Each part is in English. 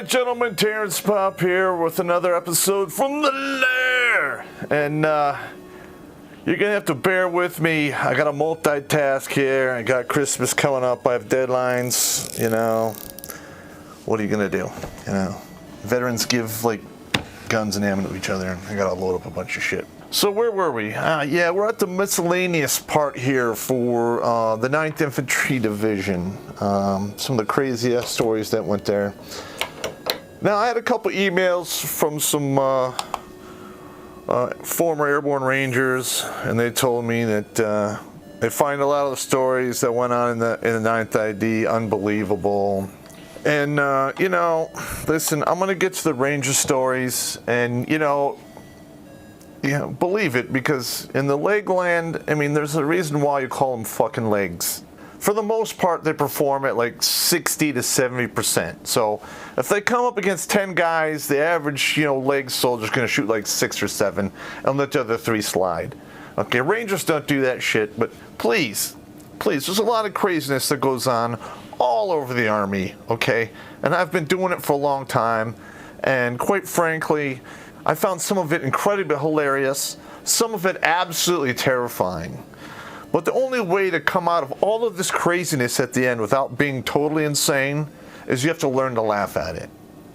and gentlemen, Terrence Pop here with another episode from the Lair. And you're going to have to bear with me. I got to multitask here. I got Christmas coming up. I have deadlines, you know. What are you going to do? You know, veterans give, like, guns and ammo to each other, and I got to load up a bunch of shit. So where were we? Yeah, we're at the miscellaneous part here for the 9th Infantry Division. Some of the crazy stories that went there. Now, I had a couple emails from some former airborne rangers, and they told me that they find a lot of the stories that went on in the 9th ID unbelievable. And, you know, listen, I'm going to get to the ranger stories, and, you know, believe it, because in the leg land, I mean, there's a reason why you call them fucking legs. For the most part, they perform at like 60 to 70%. So if they come up against 10 guys, the average, leg soldier's going to shoot like 6 or 7 and let the other 3 slide. Okay, Rangers don't do that shit, but please, there's a lot of craziness that goes on all over the Army, okay? And I've been doing it for a long time, and quite frankly, I found some of it incredibly hilarious, some of it absolutely terrifying. But the only way to come out of all of this craziness at the end without being totally insane is you have to learn to laugh at it.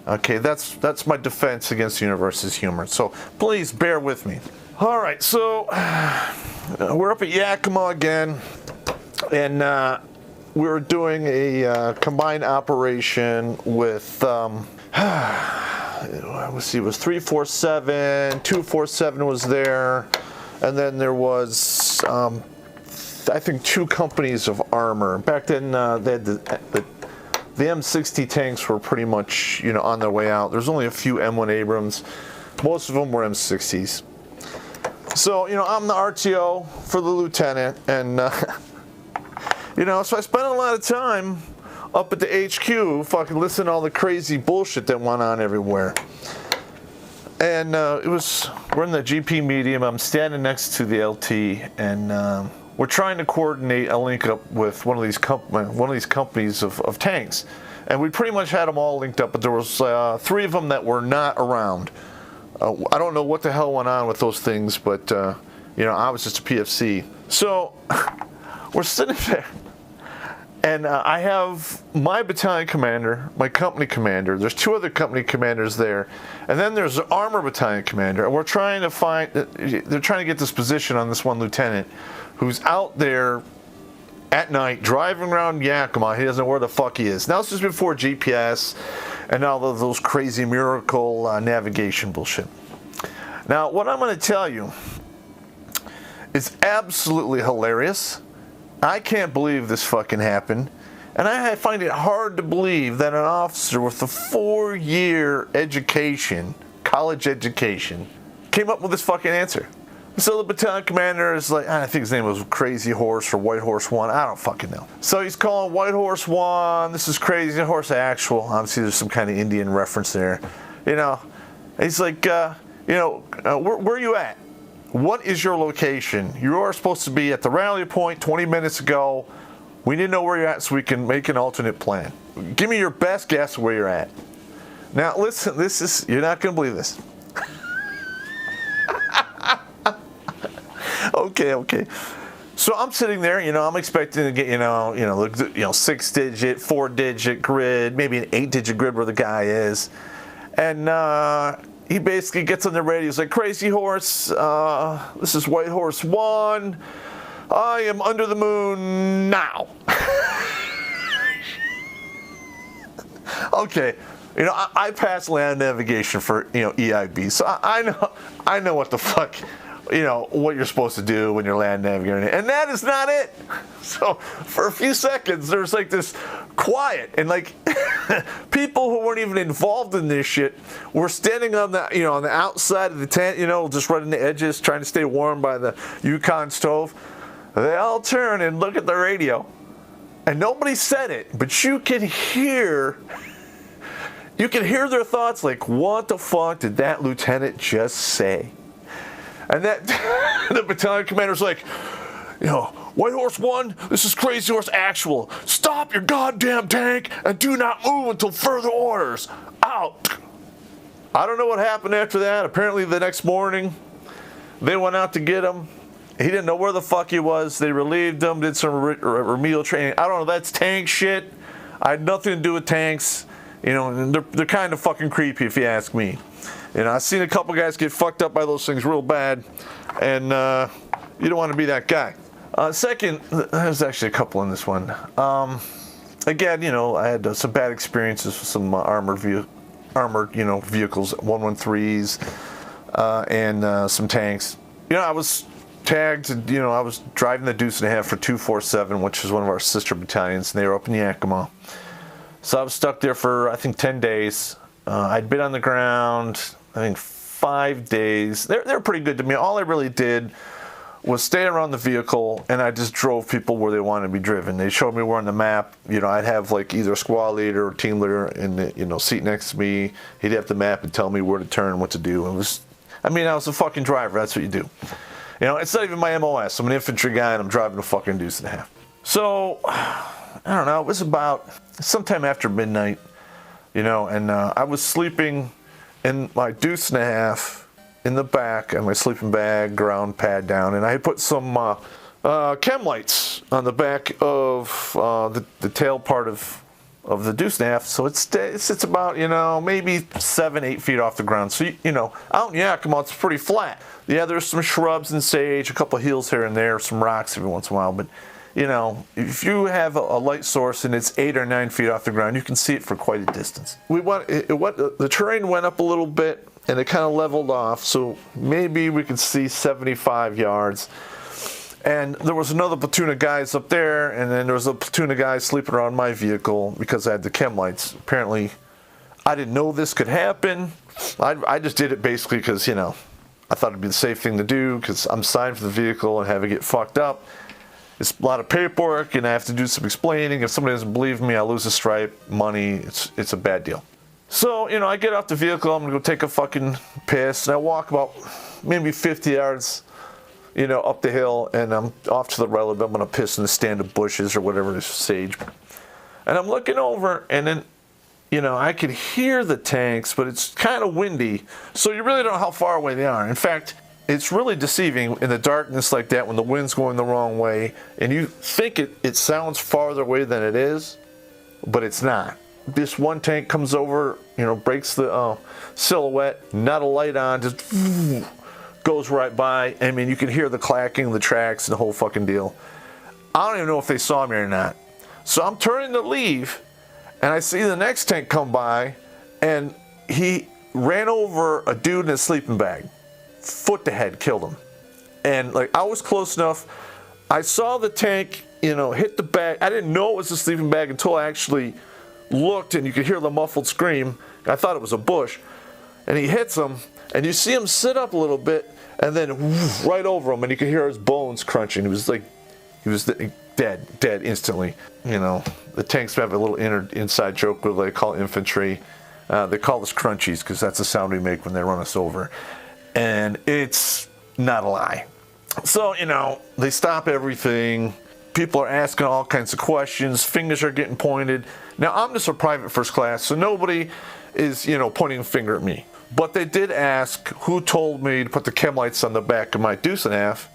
Okay, that's my defense against the universe's humor. So please bear with me. All right, so we're up at Yakima again, and we're doing a combined operation with, let's see, it was 347, 247 was there, and then there was, I think, 2 companies of armor. Back then, they had the M60 tanks were pretty much, on their way out. There's only a few M1 Abrams. Most of them were M60s. So, I'm the RTO for the lieutenant, and, so I spent a lot of time up at the HQ fucking listening to all the crazy bullshit that went on everywhere. And we're in the GP medium. I'm standing next to the LT, and we're trying to coordinate a link up with one of these companies of tanks. And we pretty much had them all linked up, but there was 3 of them that were not around. I don't know what the hell went on with those things, but I was just a PFC. So we're sitting there. And I have my battalion commander, my company commander. There's 2 other company commanders there. And then there's the armor battalion commander. And we're trying to they're trying to get this position on this one lieutenant who's out there at night driving around Yakima. He doesn't know where the fuck he is. Now, this is before GPS and all of those crazy miracle navigation bullshit. Now, what I'm going to tell you is absolutely hilarious. I can't believe this fucking happened, and I find it hard to believe that an officer with a 4-year education, college education, came up with this fucking answer. So the battalion commander is like, I think his name was Crazy Horse or White Horse 1, I don't fucking know. So he's calling White Horse 1, this is Crazy Horse Actual, obviously there's some kind of Indian reference there. He's like, where are you at? What is your location? You are supposed to be at the rally point 20 minutes ago. We need to know where you're at so we can make an alternate plan. Give me your best guess where you're at. Now, listen, you're not going to believe this. Okay. So I'm sitting there, I'm expecting to get, 6-digit, 4-digit grid, maybe an 8-digit grid where the guy is. And, he basically gets on the radio. He's like, Crazy Horse, this is White Horse 1. I am under the moon now. Okay. I passed land navigation for, EIB. So I know what the fuck, what you're supposed to do when you're land navigating. And that is not it. So for a few seconds, there's like this quiet, and like people who weren't even involved in this shit were standing on the on the outside of the tent, just running the edges, trying to stay warm by the Yukon stove. They all turn and look at the radio, and nobody said it, but you can hear their thoughts like, what the fuck did that lieutenant just say? And that the battalion commander's like, You know, White Horse 1, this is Crazy Horse Actual. Stop your goddamn tank and do not move until further orders. Out. I don't know what happened after that. Apparently the next morning, they went out to get him. He didn't know where the fuck he was. They relieved him, did some remedial training. I don't know, that's tank shit. I had nothing to do with tanks. You know, and they're kind of fucking creepy if you ask me. You know, I've seen a couple guys get fucked up by those things real bad, and you don't want to be that guy. Second, there's actually a couple in this one. Again, you know, I had some bad experiences with some armored, vehicles, 113s, and some tanks. You know, I was tagged, you know, I was driving the Deuce and a Half for 247, which is one of our sister battalions, and they were up in Yakima. So I was stuck there for, I think, 10 days. I'd been on the ground, I think, 5 days. They're pretty good to me. All I really did was stay around the vehicle, and I just drove people where they wanted to be driven. They showed me where on the map, you know, I'd have like either a squad leader or team leader in the, you know, seat next to me. He'd have the map and tell me where to turn, what to do. It was, I mean, I was a fucking driver. That's what you do. You know, it's not even my MOS. I'm an infantry guy, and I'm driving a fucking Deuce and a Half. So, I don't know, it was about sometime after midnight, you know, and I was sleeping in my Deuce and a Half in the back, and my sleeping bag, ground pad down, and I had put some chem lights on the back of the tail part of the Deuce and a Half, so it sits about, you know, maybe 7-8 feet off the ground. So, you know, out in Yakima, it's pretty flat. Yeah, there's some shrubs and sage, a couple of hills here and there, some rocks every once in a while, but, you know, if you have a light source and it's 8 or 9 feet off the ground, you can see it for quite a distance. The terrain went up a little bit, and it kind of leveled off, so maybe we could see 75 yards. And there was another platoon of guys up there, and then there was a platoon of guys sleeping around my vehicle because I had the chem lights. Apparently, I didn't know this could happen. I just did it basically because, you know, I thought it'd be the safe thing to do because I'm signed for the vehicle, and having it get fucked up, it's a lot of paperwork, and I have to do some explaining. If somebody doesn't believe me, I lose a stripe, money. It's a bad deal. So, you know, I get off the vehicle, I'm going to go take a fucking piss, and I walk about maybe 50 yards, you know, up the hill, and I'm off to the right a little bit. I'm going to piss in the stand of bushes or whatever it is, sage. And I'm looking over, and then, you know, I could hear the tanks, but it's kind of windy, so you really don't know how far away they are. In fact, it's really deceiving in the darkness like that when the wind's going the wrong way, and you think it sounds farther away than it is, but it's not. This one tank comes over, you know, breaks the silhouette, not a light on, just goes right by. I mean, you can hear the clacking, the tracks, and the whole fucking deal. I don't even know if they saw me or not. So I'm turning to leave, and I see the next tank come by, and he ran over a dude in a sleeping bag. Foot to head, killed him. And, like, I was close enough. I saw the tank, you know, hit the bag. I didn't know it was a sleeping bag until I actually looked, and you could hear the muffled scream. I thought it was a bush, and he hits him, and you see him sit up a little bit, and then right over him, and you can hear his bones crunching. He was dead instantly. You know, the tanks have a little inside joke where they call infantry. They call us crunchies because that's the sound we make when they run us over, and it's not a lie. So, you know, they stop everything. People are asking all kinds of questions. Fingers are getting pointed. Now, I'm just a private first class, so nobody is, you know, pointing a finger at me. But they did ask who told me to put the chem lights on the back of my Deuce and a Half.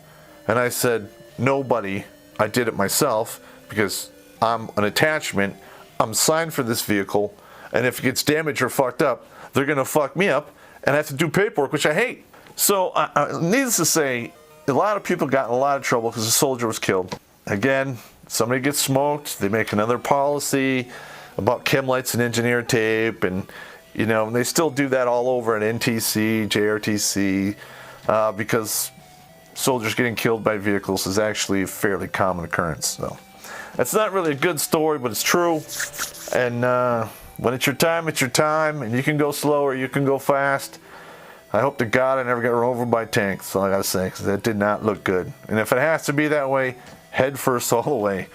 And I said, nobody. I did it myself because I'm an attachment. I'm signed for this vehicle. And if it gets damaged or fucked up, they're going to fuck me up. And I have to do paperwork, which I hate. So, needless to say, a lot of people got in a lot of trouble because a soldier was killed. Again, somebody gets smoked, they make another policy about chem lights and engineer tape, and, you know, they still do that all over at NTC, JRTC, because soldiers getting killed by vehicles is actually a fairly common occurrence. So, it's not really a good story, but it's true. And when it's your time, and you can go slow or you can go fast. I hope to God I never get run over by tanks, that's all I gotta say, because that did not look good. And if it has to be that way, head first all the way.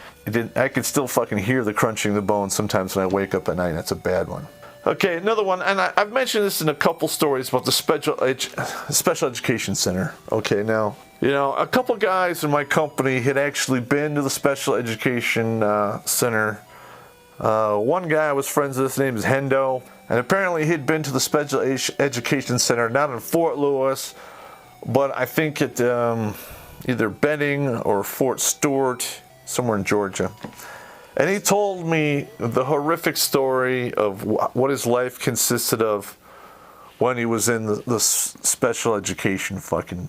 I could still fucking hear the crunching of the bones sometimes when I wake up at night. That's a bad one. Okay, another one, and I've mentioned this in a couple stories about the special education center. Okay, now, a couple guys in my company had actually been to the special education center. One guy I was friends with, his name is Hendo, and apparently he'd been to the special education center, not in Fort Lewis, but I think at either Benning or Fort Stewart, somewhere in Georgia. And he told me the horrific story of what his life consisted of when he was in the special education fucking,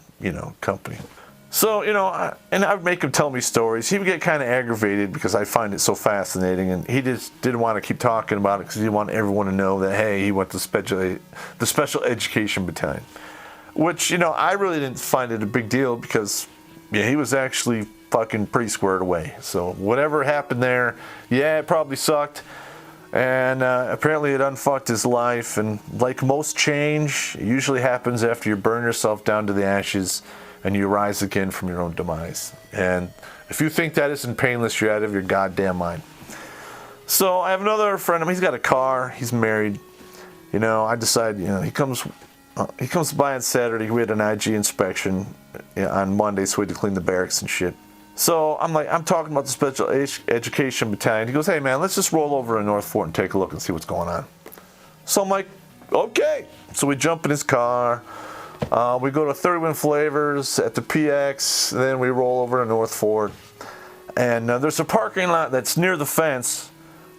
company. So, and I would make him tell me stories. He would get kind of aggravated because I find it so fascinating, and he just didn't want to keep talking about it because he didn't want everyone to know that, hey, he went to the special education battalion. Which, I really didn't find it a big deal because, he was actually fucking pretty squared away. So whatever happened there, it probably sucked. And apparently it unfucked his life. And like most change, it usually happens after you burn yourself down to the ashes and you rise again from your own demise. And if you think that isn't painless, you're out of your goddamn mind. So I have another friend of mine. He's got a car. He's married. I decide, he comes by on Saturday. We had an IG inspection on Monday, so we had to clean the barracks and shit. So I'm talking about the special education battalion. He goes, hey man, let's just roll over to North Fort and take a look and see what's going on. So I'm like, okay. So we jump in his car. We go to 31 Flavors at the PX. Then we roll over to North Fort. And there's a parking lot that's near the fence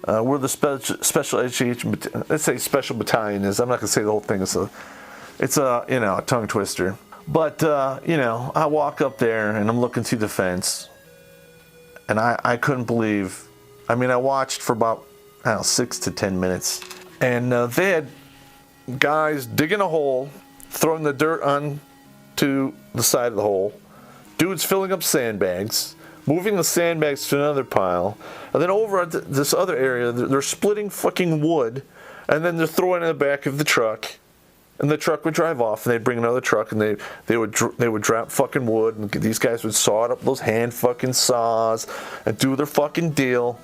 where the special education, let's say special battalion is. I'm not going to say the whole thing. It's a tongue twister. But, I walk up there and I'm looking through the fence and I couldn't believe, I watched for about, 6 to 10 minutes and they had guys digging a hole, throwing the dirt onto the side of the hole, dudes filling up sandbags, moving the sandbags to another pile, and then over at this other area, they're splitting fucking wood and then they're throwing it in the back of the truck. And the truck would drive off, and they'd bring another truck, and they would drop fucking wood, and these guys would saw it up those hand fucking saws, and do their fucking deal,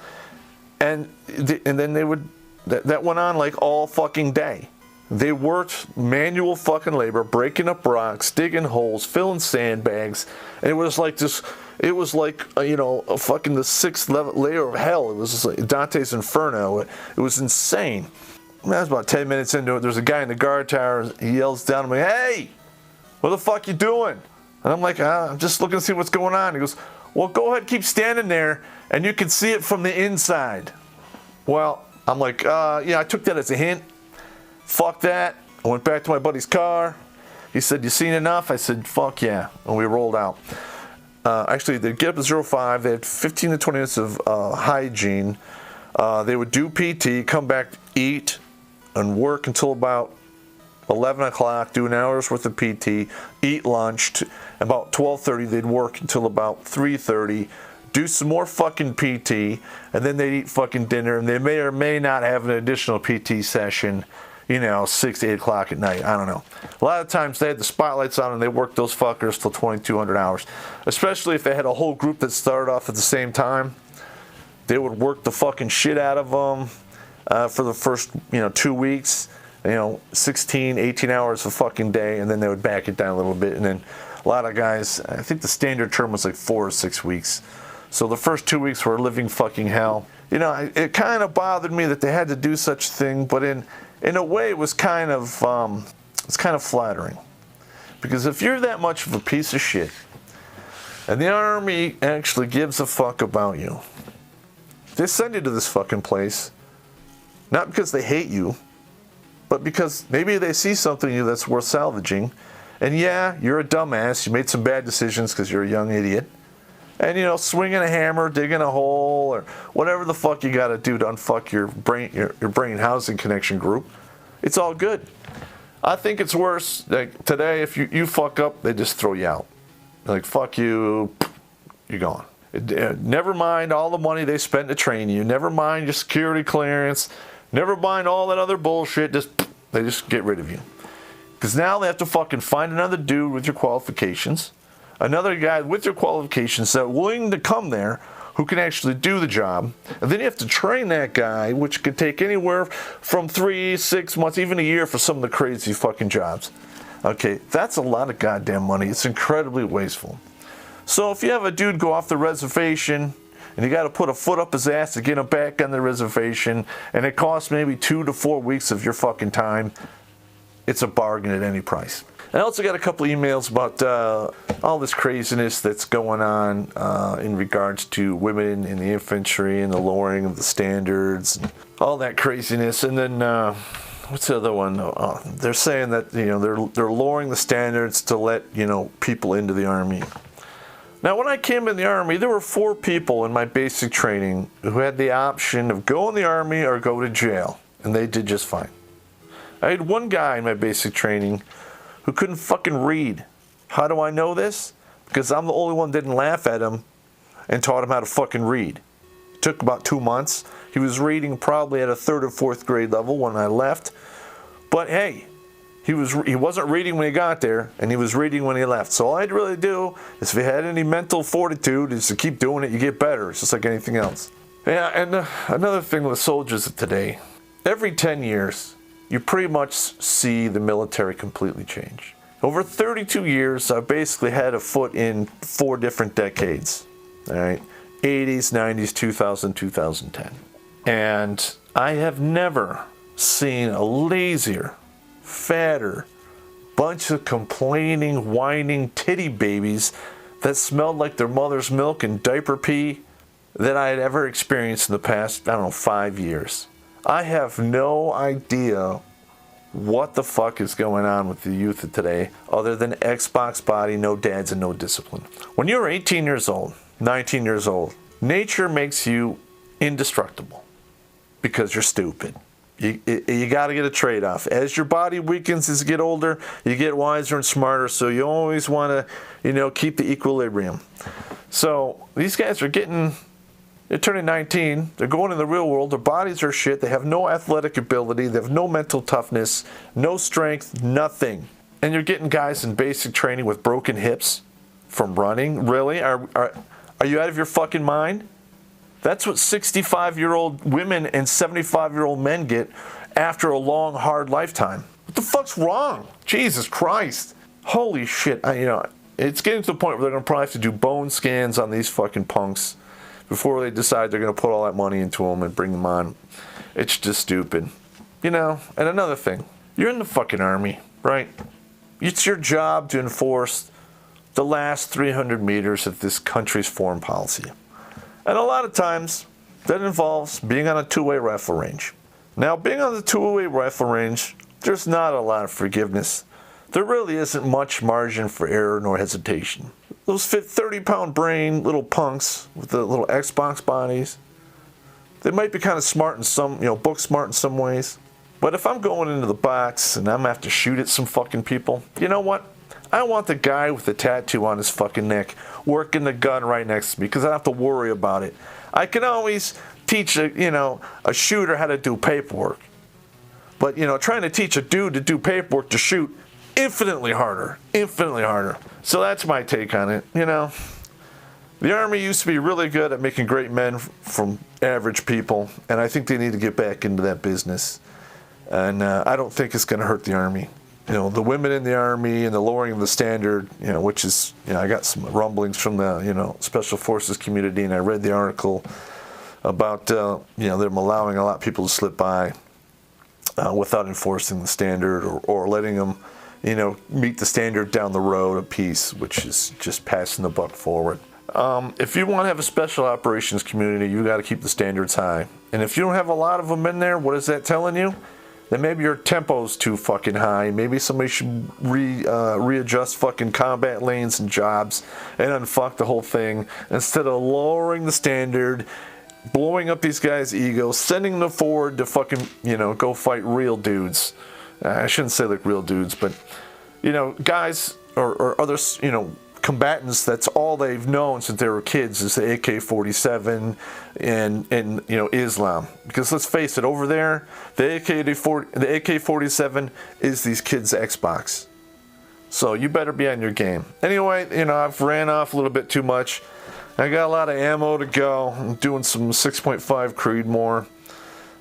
and then they would that went on like all fucking day. They worked manual fucking labor, breaking up rocks, digging holes, filling sandbags, and it was like this. It was like a fucking the sixth layer of hell. It was just like Dante's Inferno. It was insane. That was about 10 minutes into it. There's a guy in the guard tower. He yells down at me, hey, what the fuck you doing? And I'm like, I'm just looking to see what's going on. He goes, well, go ahead, keep standing there, and you can see it from the inside. Well, I'm like, I took that as a hint. Fuck that. I went back to my buddy's car. He said, you seen enough? I said, fuck yeah. And we rolled out. Actually, they'd get up at 05. They had 15 to 20 minutes of hygiene. They would do PT, come back, eat, and work until about 11 o'clock, do an hour's worth of PT, eat lunch. About 12:30, they'd work until about 3:30, do some more fucking PT, and then they'd eat fucking dinner, and they may or may not have an additional PT session, 6 to 8 o'clock at night. I don't know. A lot of times they had the spotlights on and they worked those fuckers till 2,200 hours, especially if they had a whole group that started off at the same time. They would work the fucking shit out of them for the first, 2 weeks, 16, 18 hours a fucking day, and then they would back it down a little bit. And then a lot of guys, I think the standard term was like 4 or 6 weeks. So the first 2 weeks were living fucking hell. It kind of bothered me that they had to do such a thing, but in a way it was kind of flattering. Because if you're that much of a piece of shit, and the Army actually gives a fuck about you, they send you to this fucking place, not because they hate you, but because maybe they see something in you that's worth salvaging. And yeah, you're a dumbass. You made some bad decisions because you're a young idiot. And, swinging a hammer, digging a hole, or whatever the fuck you got to do to unfuck your brain housing connection group, it's all good. I think it's worse. Like today, if you fuck up, they just throw you out. They're like, fuck you, you're gone. Never mind all the money they spent to train you. Never mind your security clearance. Never mind all that other bullshit. They just get rid of you. Because now they have to fucking find another dude with your qualifications. Another guy with your qualifications that are willing to come there, who can actually do the job. And then you have to train that guy, which could take anywhere from 3, 6 months, even a year for some of the crazy fucking jobs. Okay, that's a lot of goddamn money. It's incredibly wasteful. So if you have a dude go off the reservation and you got to put a foot up his ass to get him back on the reservation, and it costs maybe 2 to 4 weeks of your fucking time, it's a bargain at any price. I also got a couple emails about all this craziness that's going on in regards to women in the infantry and the lowering of the standards, and all that craziness. And then what's the other one? They're saying that they're lowering the standards to let people into the Army. Now, when I came in the Army, there were 4 people in my basic training who had the option of go in the Army or go to jail, and they did just fine. I had one guy in my basic training who couldn't fucking read. How do I know this? Because I'm the only one that didn't laugh at him and taught him how to fucking read. It took about 2 months. He was reading probably at a 3rd or 4th grade level when I left. But hey, he wasn't reading when he got there, and he was reading when he left. So all I had to really do is, if you had any mental fortitude, is to keep doing it, you get better. It's just like anything else. Yeah, and another thing with soldiers of today, every 10 years, you pretty much see the military completely change. Over 32 years, I've basically had a foot in 4 different decades. All right, 80s, 90s, 2000, 2010. And I have never seen a lazier, fatter, bunch of complaining, whining titty babies that smelled like their mother's milk and diaper pee that I had ever experienced in the past, 5 years. I have no idea what the fuck is going on with the youth of today, other than Xbox body, no dads, and no discipline. When you're 18 years old, 19 years old, nature makes you indestructible because you're stupid. You got to get a trade-off. As your body weakens as you get older, you get wiser and smarter, so you always want to, keep the equilibrium. So these guys are they're turning 19, they're going in the real world, their bodies are shit, they have no athletic ability, they have no mental toughness, no strength, nothing. And you're getting guys in basic training with broken hips from running? Really? Are you out of your fucking mind? That's what 65-year-old women and 75-year-old men get after a long, hard lifetime. What the fuck's wrong? Jesus Christ. Holy shit. It's getting to the point where they're going to probably have to do bone scans on these fucking punks before they decide they're going to put all that money into them and bring them on. It's just stupid. And another thing. You're in the fucking Army, right? It's your job to enforce the last 300 meters of this country's foreign policy. And a lot of times, that involves being on a two-way rifle range. Now, being on the two-way rifle range, there's not a lot of forgiveness. There really isn't much margin for error nor hesitation. Those 30-pound brain little punks with the little Xbox bodies, they might be kind of smart in some, book smart in some ways. But if I'm going into the box and I'm going to have to shoot at some fucking people, you know what? I want the guy with the tattoo on his fucking neck working the gun right next to me, because I don't have to worry about it. I can always teach a shooter how to do paperwork. But, trying to teach a dude to do paperwork to shoot, infinitely harder. So that's my take on it, The Army used to be really good at making great men from average people, and I think they need to get back into that business. And I don't think it's going to hurt the Army. The women in the Army and the lowering of the standard, which is, I got some rumblings from the, Special Forces community, and I read the article about, them allowing a lot of people to slip by without enforcing the standard or letting them, meet the standard down the road a piece, which is just passing the buck forward. If you want to have a special operations community, you got to keep the standards high. And if you don't have a lot of them in there, what is that telling you? Then maybe your tempo's too fucking high. Maybe somebody should readjust fucking combat lanes and jobs and unfuck the whole thing instead of lowering the standard, blowing up these guys' egos, sending them forward to fucking, go fight real dudes. I shouldn't say like real dudes, but, guys or other, combatants, that's all they've known since they were kids is the AK-47 and Islam. Because let's face it, over there, the AK-47 is these kids' Xbox. So you better be on your game. Anyway, I've ran off a little bit too much. I got a lot of ammo to go. I'm doing some 6.5 Creedmoor.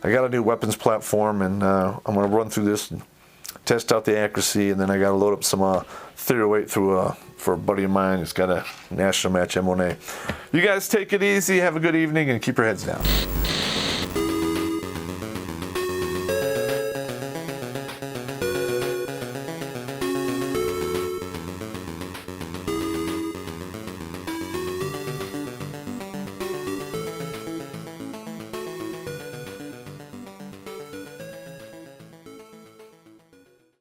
I got a new weapons platform, and I'm going to run through this and test out the accuracy, and then I got to load up some 308 through for a buddy of mine who's got a national match M1A. You guys take it easy, have a good evening, and keep your heads down.